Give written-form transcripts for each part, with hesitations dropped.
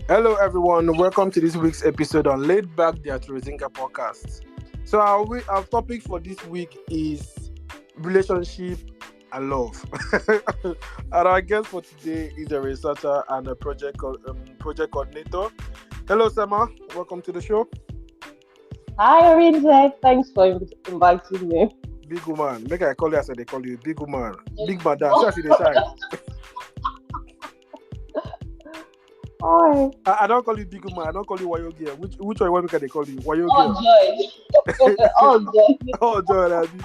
Hello, everyone. Welcome to this week's episode on Laid Back the Zinka podcast. So, our topic for this week is relationship and love. And our guest for today is a researcher and a project coordinator. Hello, Sema. Welcome to the show. Hi, Arinze. Thanks for inviting me. Big woman. Make I call you as they call you. Big woman. Big madam. See, I see the shine. Hi. I don't call you big woman. I don't call you Wayo girl. Which one can they call you? Wayo Oh, girl. joy. Oh, joy. Oh, joy, Abby.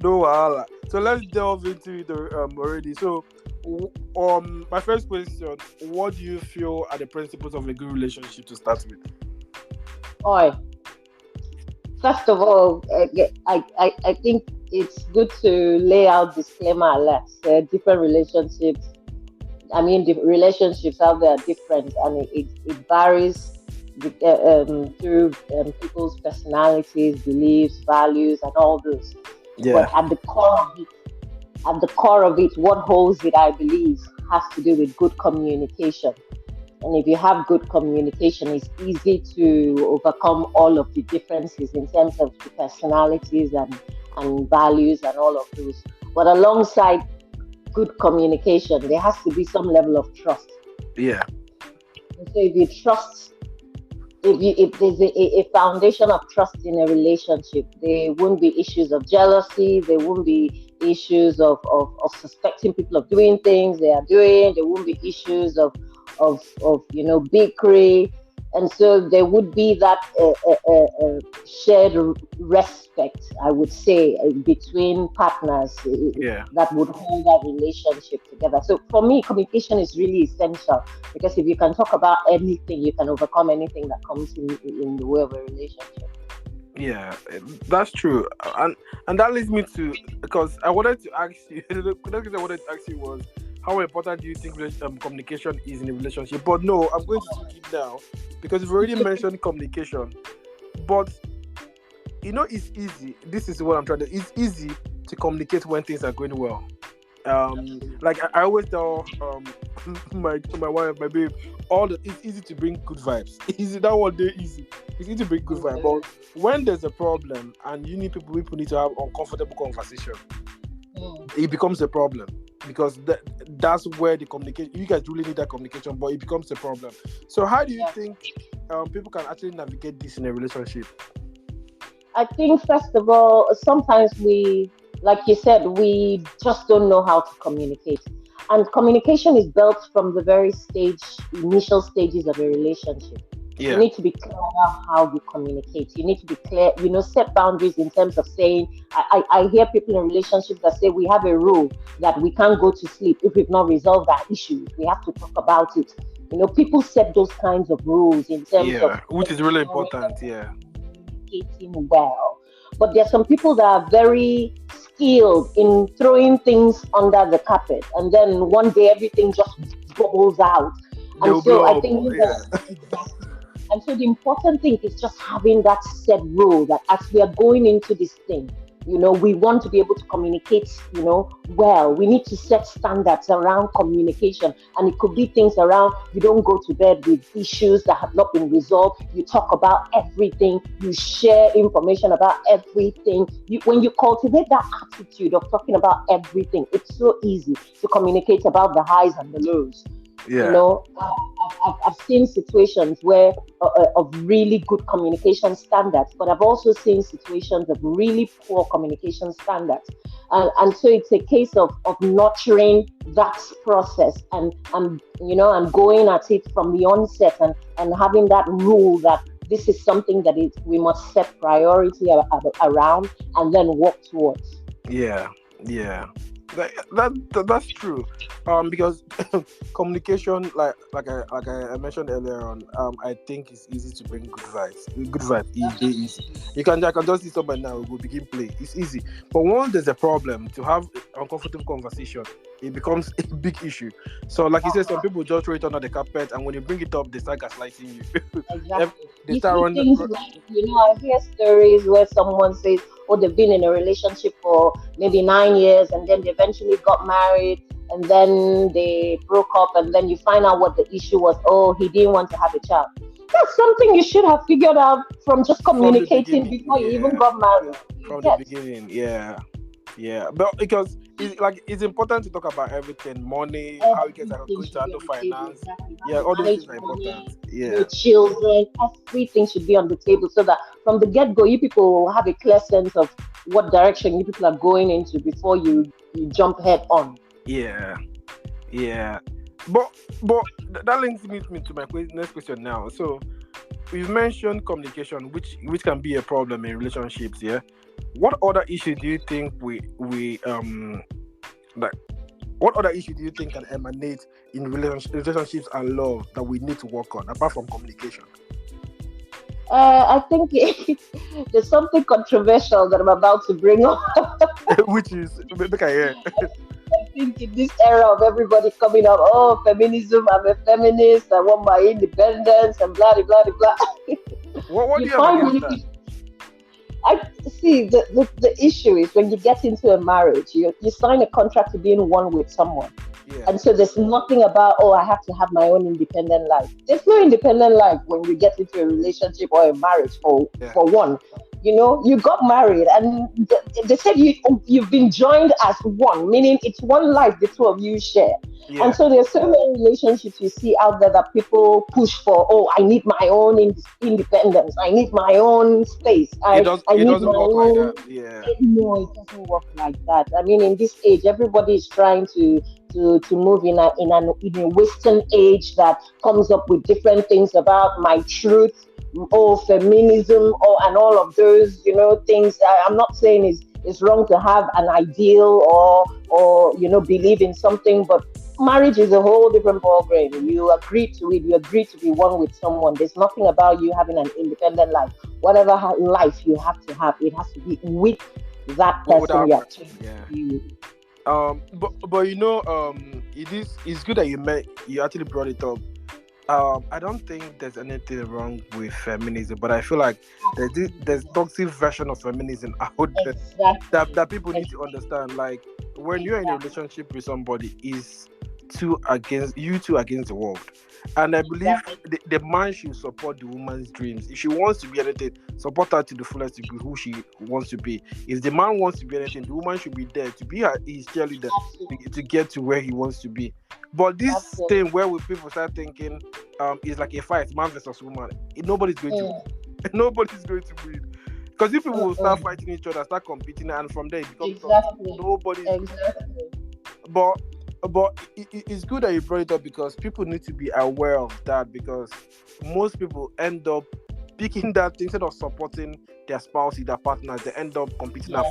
No wahala. So let's delve into it already. So, my first question: what do you feel are the principles of a good relationship to start with? Hi. First of all, I think it's good to lay out disclaimer alerts. Different relationships. I mean, the relationships out there are different, and it varies through people's personalities, beliefs, values, and all those. Yeah. But at the core of it, what holds it, I believe, has to do with good communication. And if you have good communication, it's easy to overcome all of the differences in terms of the personalities and values and all of those. But alongside good communication, there has to be some level of trust. Yeah. And so if you trust, if there's a foundation of trust in a relationship, there won't be issues of jealousy, there won't be issues of suspecting people of doing things they are doing, there won't be issues of bickering, and so there would be that shared respect, I would say, between partners that would hold that relationship together. So for me, communication is really essential, because if you can talk about anything, you can overcome anything that comes in the way of a relationship. Yeah, that's true, and that leads me to, because I wanted to ask you. The next thing I wanted to ask you was, how important do you think communication is in a relationship? But no, I'm going to skip now, because you've already mentioned communication. But it's easy. This is what I'm trying to. It's easy to communicate when things are going well. Like I always tell my wife, my babe, it's easy to bring good vibes. Easy that one day easy. It's easy to bring good vibes. But when there's a problem and people need to have uncomfortable conversation, it becomes a problem, because that's where the communication. You guys really need that communication, but it becomes a problem. So how do you think people can actually navigate this in a relationship? I think, first of all, sometimes like you said, we just don't know how to communicate. And communication is built from the very initial stages of a relationship. Yeah. You need to be clear about how you communicate. You need to be clear, set boundaries in terms of saying, I hear people in relationships that say we have a rule that we can't go to sleep if we've not resolved our issues. We have to talk about it. People set those kinds of rules in terms of... which is really important, communicating well. But there are some people that are very skilled in throwing things under the carpet, and then one day everything just bubbles out. And so I think and so the important thing is just having that set rule that as we are going into this thing, we want to be able to communicate, well. We need to set standards around communication. And it could be things around, you don't go to bed with issues that have not been resolved. You talk about everything. You share information about everything. When you cultivate that attitude of talking about everything, it's so easy to communicate about the highs and the lows. Yeah. I've seen situations where of really good communication standards, but I've also seen situations of really poor communication standards, and so it's a case of nurturing that process and going at it from the onset, and having that rule that this is something that we must set priority around and then work towards. Yeah. That's true. Because communication, like I mentioned earlier on, I think it's easy to bring good vibes. Good vibe is very easy. I can just see somebody now who will begin play. It's easy. But once there's a problem, to have uncomfortable conversation, it becomes a big issue. So, like you said, some people just throw it under the carpet, and when you bring it up, they start gaslighting you. Exactly. They start running. Things like, I hear stories where someone says, "Oh, they've been in a relationship for maybe 9 years, and then they eventually got married." and then they broke up, and then you find out what the issue was. Oh, he didn't want to have a child. That's something you should have figured out from just From the communicating beginning, before you even yeah. got married. You From the get? beginning, yeah. Yeah, but because it's important to talk about everything, money, how you guys are Everything going to should be handle on the table. finance. Exactly. How Yeah, you all those manage things are important. money, Yeah, children, everything should be on the table so that from the get go, you people will have a clear sense of what direction you people are going into before you jump head on. yeah, yeah. But that links me to my next question now. So we've mentioned communication, which can be a problem in relationships. Yeah. What other issue do you think we like? What other issue do you think can emanate in relationships and love that we need to work on apart from communication? I think there's something controversial that I'm about to bring up. Which is make I hear. I think in this era of everybody coming up, oh, feminism, I'm a feminist, I want my independence, and blah, blah, blah, blah. What You do you have find against many that? people. I see the issue is when you get into a marriage, you sign a contract to be in one with someone. Yeah, And so there's nothing about, oh, I have to have my own independent life. There's no independent life when you get into a relationship or a marriage yeah, for one. You know, you got married and they said you've been joined as one, meaning it's one life the two of you share. And yeah. so there's so many relationships you see out there that people push for, oh, I need my own independence. I need my own space. I It need my doesn't work like own. that. Yeah, No, it doesn't work like that. I mean, in this age, everybody is trying to move in a Western age that comes up with different things about my truth, or feminism, or and all of those things. I'm not saying it's wrong to have an ideal or believe in something, but marriage is a whole different ballgame. You agree to it. You agree to be one with someone. There's nothing about you having an independent life. Whatever life you have to have, it has to be with that person without you're question. choosing Yeah. to be with. But it's good that you actually brought it up. I don't think there's anything wrong with feminism, but I feel like there's toxic version of feminism out there Exactly. that people need to Exactly. understand. Like when you're in a Exactly. relationship with somebody, is two against the world. And I believe Exactly. the man should support the woman's dreams. If she wants to be anything, support her to the fullest degree who she wants to be. If the man wants to be anything, the woman should be there to be his cheerleader to get to where he wants to be. But this Absolutely. thing where people start thinking is like a fight, man versus woman. Nobody's going to Mm, nobody's going to win. Because if people will start mm. fighting each other, start competing, and from there it becomes toxic. Exactly. Nobody's going. Exactly. But it's good that you brought it up because people need to be aware of that, because most people end up picking that thing instead of supporting their spouse, their partners. They end up competing. Yeah.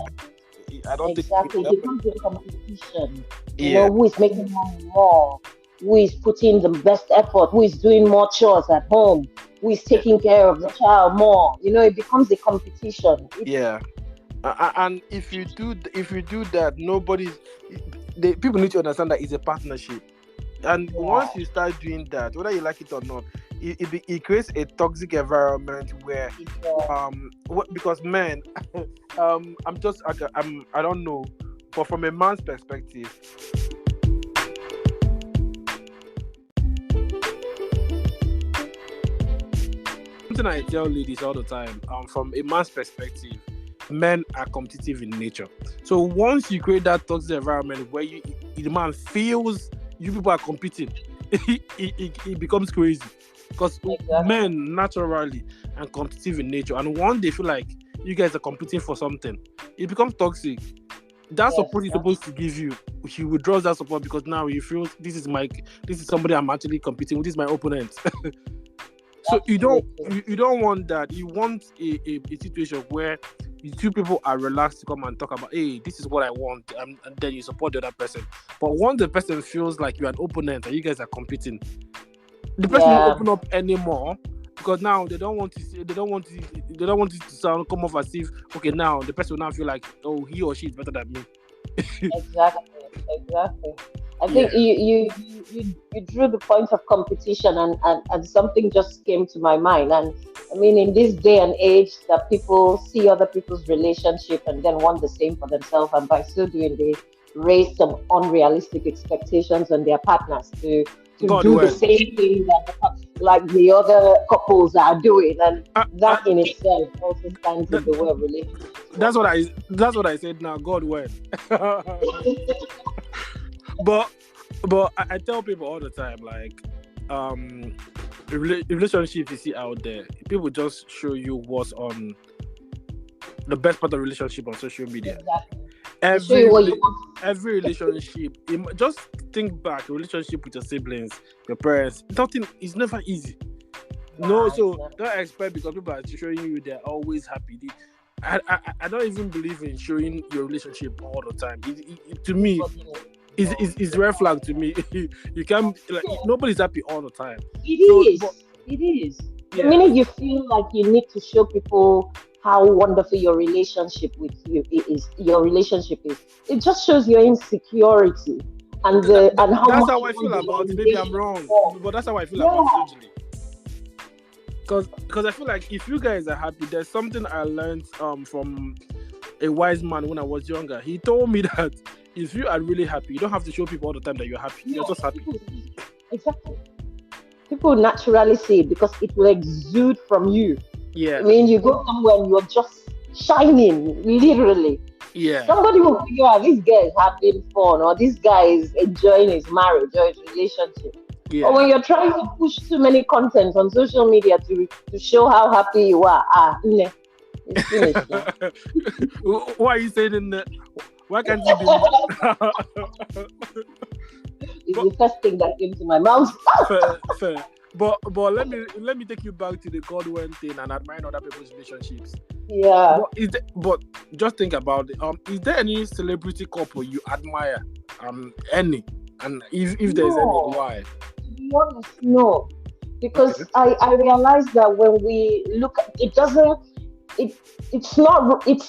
I don't think Exactly. it's It helping. becomes a competition. Yeah, Who is making more? Who is putting the best effort? Who is doing more chores at home? Who is yeah, taking care of the child more? It becomes a competition. yeah. And if you do that, people need to understand that it's a partnership. And Yeah. once you start doing that, whether you like it or not, it creates a toxic environment where Yeah. because men I don't know, but from a man's perspective, something I tell ladies all the time, from a man's perspective, men are competitive in nature. So once you create that toxic environment where the man feels you people are competing, it becomes crazy. Because Exactly. men naturally are competitive in nature, and once they feel like you guys are competing for something, it becomes toxic. That Yes. support he's supposed to give you, he withdraws that support because now he feels this is somebody I'm actually competing with. This is my opponent. So Absolutely. you don't want that. You want a situation where the two people are relaxed to come and talk about, hey, this is what I want, and then you support the other person. But once the person feels like you're an opponent and you guys are competing, the person won't Yeah. open up anymore, because now they don't want to see, they don't want it to sound come off as if, okay, now the person will now feel like, oh, he or she is better than me. Exactly. Exactly. I think Yeah, you drew the point of competition, and something just came to my mind. And I mean, in this day and age that people see other people's relationship and then want the same for themselves, and by so doing, raise some unrealistic expectations on their partners to God do the well. same thing like the other couples are doing, and that in itself also stands in the way of relationships. That's what I said now. God well. but I tell people all the time, like, relationships you see out there, people just show you what's on the best part of relationship on social media. Exactly. Every relationship, just think back, a relationship with your siblings, your parents, it's never easy. So don't expect because people are showing you they're always happy. I don't even believe in showing your relationship all the time. It to me, it's red flag to me. You can't, like, nobody's happy all the time. It is. The minute you feel like you need to show people how wonderful your relationship with you is, it just shows your insecurity and how that's how I feel about it. Maybe I'm wrong, but that's how I feel about it. Because I feel like if you guys are happy, there's something I learned from a wise man when I was younger. He told me that if you are really happy, you don't have to show people all the time that you're happy. You're just happy. Exactly. People naturally see it because it will exude from you. Yeah. I mean, you go somewhere and you're just shining, literally. Yeah. Somebody will figure out this guy is having fun, or this guy is enjoying his marriage or his relationship. Yeah. Or when you're trying to push too many contents on social media to show how happy you are, it's finished. Why are you saying that? Why can't you be? It's the first thing that came to my mouth. Fair. But let me take you back to the Godwin thing and admiring other people's relationships. Yeah. But just think about it. Is there any celebrity couple you admire? Any? And if there's any, why? To be honest, no. Because I realize that when we look, it's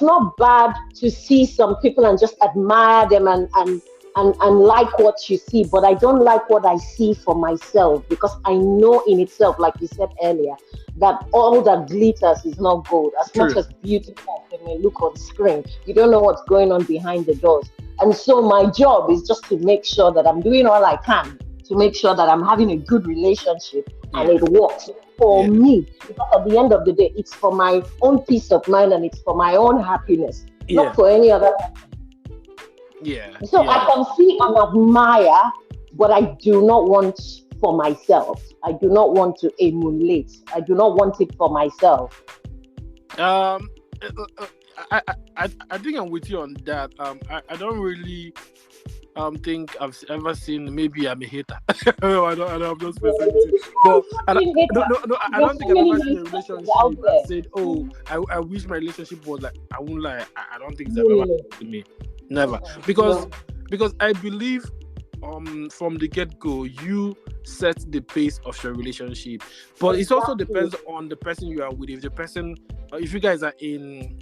not bad to see some people and just admire them and like what you see, but I don't like what I see for myself, because I know in itself, like you said earlier, that all that glitters is not gold. As much as beautiful as it may look on screen, you don't know what's going on behind the doors. And so my job is just to make sure that I'm doing all I can to make sure that I'm having a good relationship and it works for me. Because at the end of the day, it's for my own peace of mind and it's for my own happiness, not for any other. I can see and admire, but I do not want for myself. I do not want to emulate. I do not want it for myself. I think I'm with you on that. I don't really think I've ever seen. Maybe I'm a hater. I don't have those percentages. But I don't think I've ever seen a relationship that said, "Oh, I wish my relationship was like." I won't lie. I don't think it's ever happened to me. Never. Because I believe from the get-go you set the pace of your relationship. But it also depends on the person you are with. If the person, if you guys are in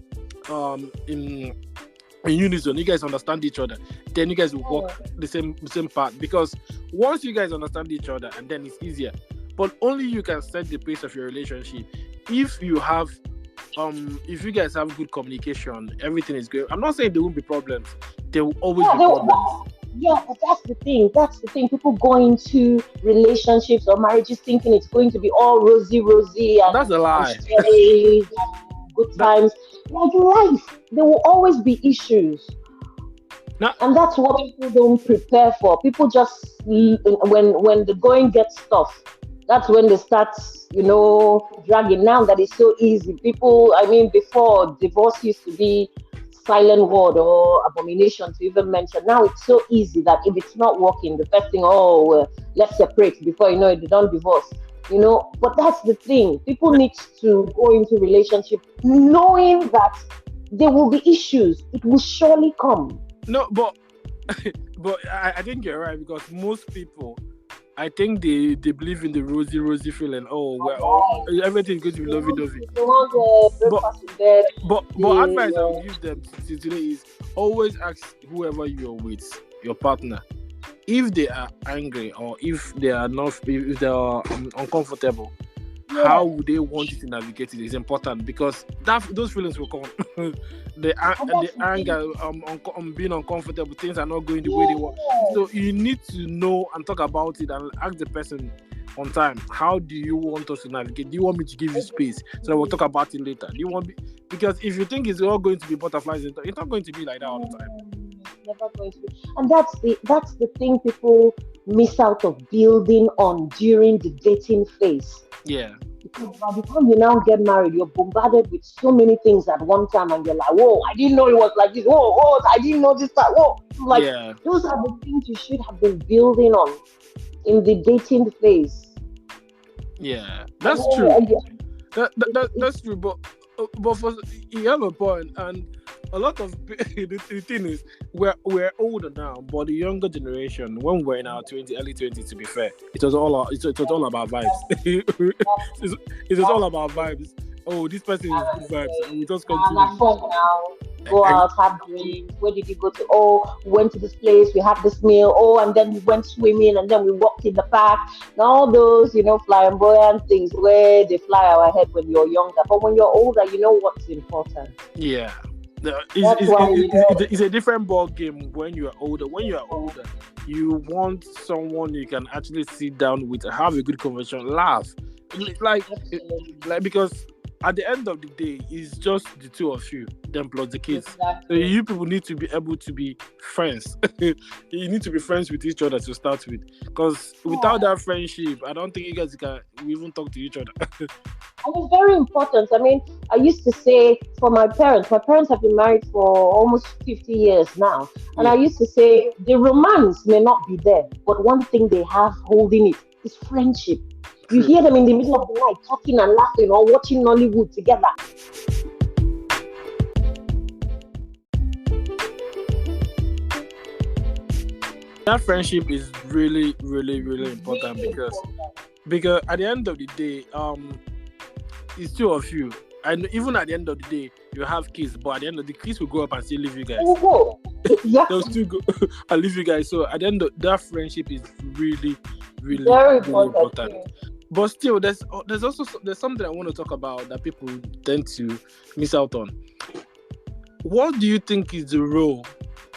unison, you guys understand each other, then you guys will walk the same path. Because once you guys understand each other, and then it's easier. But only you can set the pace of your relationship. If you have if you guys have good communication, everything is good. I'm not saying there won't be problems. There will always be problems. Yeah, but that's the thing. People go into relationships or marriages thinking it's going to be all rosy, and that's a lie. And good times. Like life, there will always be issues. And that's what people don't prepare for. People just, when the going gets tough, that's when they start, dragging. Now that it's so easy. People, before, divorce used to be silent word or abomination to even mention. Now it's so easy that if it's not working, the first thing, let's separate. Before you know it, they don't divorce. But that's the thing. People need to go into relationship knowing that there will be issues. It will surely come. No, but I think you're right, because most people, I think they believe in the rosy feeling. Everything's going to be lovey-dovey. But advice I would give them today is always ask whoever you're with, your partner, if they are angry or if they are not, if they are uncomfortable. how would they want you to navigate it is important, because those feelings will come. the anger, being uncomfortable, things are not going the way they want. So you need to know and talk about it and ask the person on time, how do you want us to navigate? Do you want me to give you space so we'll talk about it later? Do you want me? Because if you think it's all going to be butterflies, it's not going to be like that all the time. Never going to be. And that's the thing people miss out of building on during the dating phase. Yeah. Because by the time you now get married, you're bombarded with so many things at one time, and you're like, whoa, I didn't know it was like this. Whoa, I didn't know this. Whoa. Like, those are the things you should have been building on in the dating phase. Yeah, that's true. That's true. But for you have a point, and a lot of the thing is we're older now, but the younger generation, when we're in our early 20s, to be fair, it was all about vibes. it was all about vibes. Oh, this person is good vibes, and we just continue. Go out, have drinks. Where did you go to? Oh, we went to this place, we had this meal. Oh, and then we went swimming, and then we walked in the park. And all those, flamboyant things where they fly our head when you're younger. But when you're older, you know what's important. Yeah. It's a different ball game when you are older. When you are older, you want someone you can actually sit down with, have a good conversation, laugh. Like because at the end of the day, it's just the two of you, them plus the kids. Exactly. So you people need to be able to be friends. You need to be friends with each other to start with. Because without that friendship, I don't think you guys can even talk to each other. And it's very important. I mean, I used to say for my parents have been married for almost 50 years now. And I used to say the romance may not be there, but one thing they have holding it is friendship. You hear them in the middle of the night talking and laughing or watching Nollywood together. That friendship is really, really, really important because at the end of the day, it's two of you. And even at the end of the day, you have kids, but at the end of the kids will grow up and still leave you guys. Yeah. They'll still go and leave you guys. So at the end of that friendship is really, really, very really important. But still, there's something I want to talk about that people tend to miss out on. What do you think is the role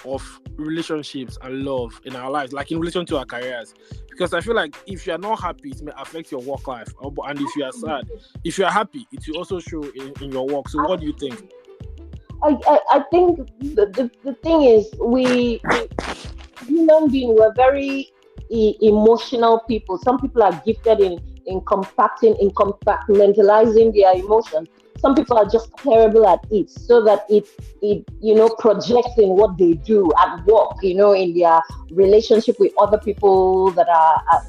of relationships and love in our lives, like in relation to our careers? Because I feel like if you are not happy, it may affect your work life. And if you are sad, if you are happy, it will also show in your work. So what do you think? I think the thing is, we human beings, we're very emotional people. Some people are gifted in compartmentalizing their emotions. Some people are just terrible at it, so that it projects in what they do at work, in their relationship with other people that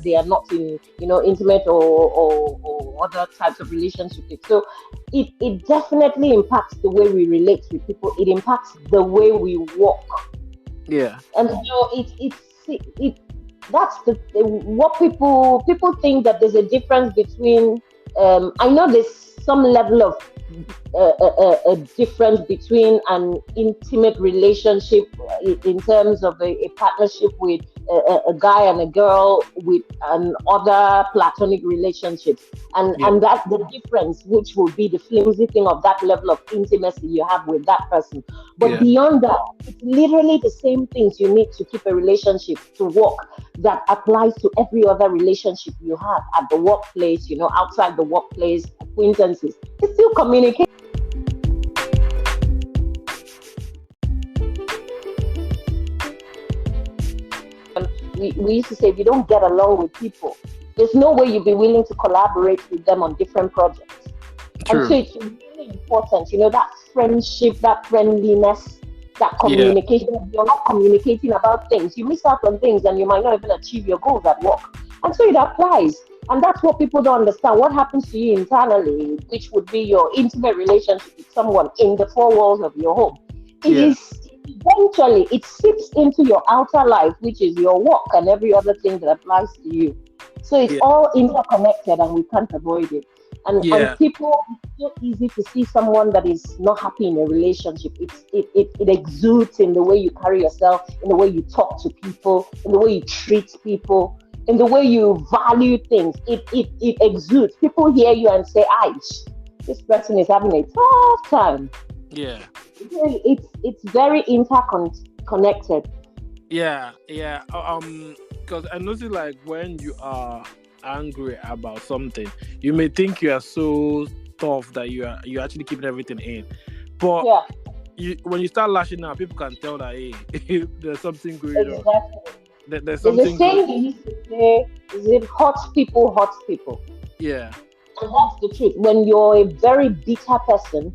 they are not in, intimate or other types of relationships. So it definitely impacts the way we relate with people. It impacts the way we work. Yeah. And that's what people think, that there's a difference between. I know there's some level of a difference between an intimate relationship in terms of a partnership with a guy and a girl with other platonic relationships, and that's the difference, which will be the flimsy thing of that level of intimacy you have with that person. But beyond that, it's literally the same things you need to keep a relationship to work that applies to every other relationship you have at the workplace, outside the workplace, acquaintances. It's still communication. We used to say, if you don't get along with people, there's no way you'll be willing to collaborate with them on different projects. True. And so it's really important, that friendship, that friendliness, that communication. If you're not communicating about things, you miss out on things, and you might not even achieve your goals at work. And so it applies. And that's what people don't understand. What happens to you internally, which would be your intimate relationship with someone in the four walls of your home, eventually it seeps into your outer life, which is your work and every other thing that applies to you. So it's all interconnected, and we can't avoid it. And people, it's so easy to see someone that is not happy in a relationship. It exudes in the way you carry yourself, in the way you talk to people, in the way you treat people. in the way you value things. It exudes. People hear you and say, this person is having a tough time. Yeah. It's very interconnected. Yeah, yeah. Because I notice like when you are angry about something, you may think you are so tough that you're actually keeping everything in. But Yeah, when you start lashing out, people can tell that hey, there's something going on. exactly. There's There's a something going. saying they used to say, is it hot people, hot people? Yeah, And that's the truth. When you're a very bitter person,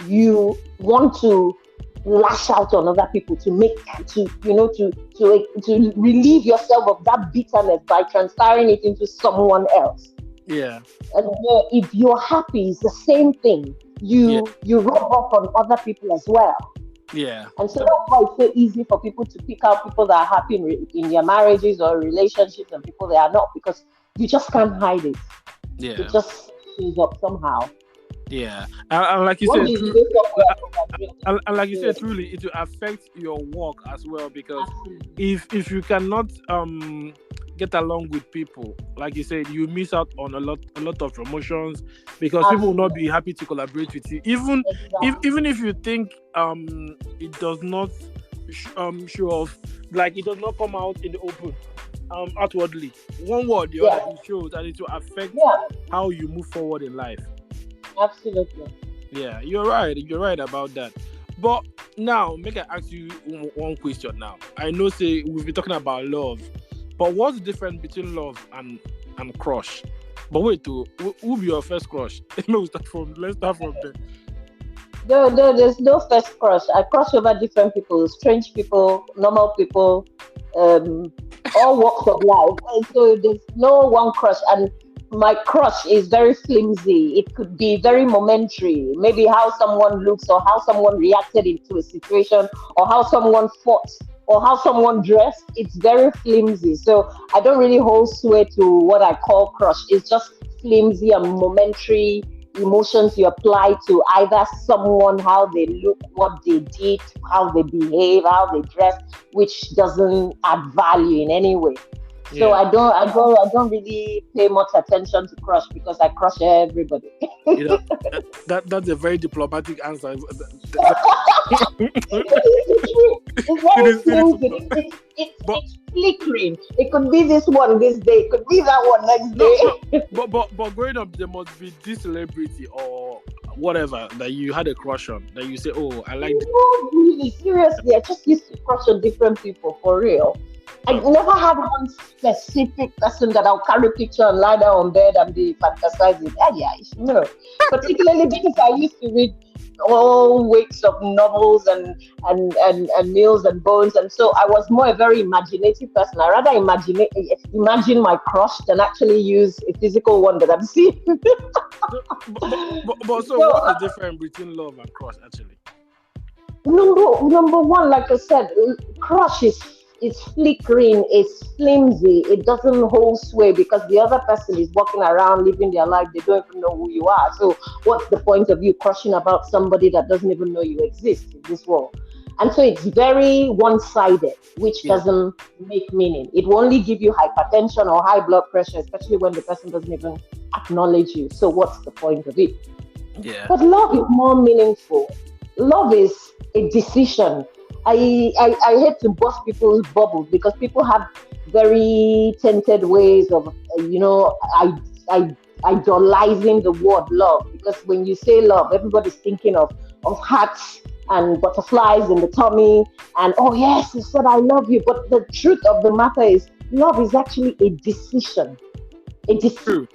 you want to lash out on other people to make to relieve yourself of that bitterness by transferring it into someone else. yeah, And if you're happy, it's the same thing. yeah, You rub off on other people as well. yeah, And so that's why it's so easy for people to pick out people that are happy in their marriages or relationships and people that are not, because you just can't hide it. yeah, It just shows up somehow. yeah. And like you One said, day you wake up and drink. and like you said, truly, it will affect your work as well because Absolutely. if you cannot get along with people, like you said, you miss out on a lot of promotions because people will not be happy to collaborate with you, even Exactly. even if you think it does not show off, like it does not come out in the open outwardly, one word the other, it shows, and it will affect Yeah, how you move forward in life. absolutely. Yeah, you're right about that. But now, make I ask you one question now. I know, say, we've been talking about love, but what's the difference between love and crush? But wait, who be your first crush? Let's start from there. There's no first crush. I cross over different people, strange people, normal people, um, all walks of life. And so there's no one crush. And my crush is very flimsy. It could be very momentary. Maybe how someone looks or how someone reacted into a situation or how someone fought or how someone dressed. It's very flimsy. So I don't really hold sway to what I call crush. It's just flimsy and momentary emotions you apply to either someone, how they look, what they did, how they behave, how they dress, which doesn't add value in any way. So Yeah, I don't really pay much attention to crush because I crush everybody. you know that's a very diplomatic answer. It's It very is, flimsy. but It's flickering. It could be this one this day. It could be that one next no, day. but growing up, there must be this celebrity or whatever that you had a crush on that you say, oh, I like this. No, really, seriously, I just used to crush on different people for real. I Oh, never had one specific person that I'll carry picture and lie down on bed and be fantasizing. Ah, yeah, no. Particularly because I used to read all weeks of novels and Mills and Bones, and so I was more a very imaginative person. I rather imagine my crush than actually use a physical one that I've seen. so, but so So what's the difference between love and crush actually? number one, like I said, crush is flickering, it's flimsy, it doesn't hold sway because the other person is walking around living their life, they don't even know who you are. So what's the point of you crushing about somebody that doesn't even know you exist in this world? And so it's very one-sided, which Yeah, doesn't make meaning. It will only give you hypertension or high blood pressure, especially when the person doesn't even acknowledge you. So what's the point of it? yeah, But love is more meaningful. Love is a decision. I hate to burst people's bubbles because people have very tainted ways of, I, idolizing the word love. Because when you say love, everybody's thinking of hearts and butterflies in the tummy. And, oh, yes, he said, I love you. But the truth of the matter is, love is actually a decision. A decision true,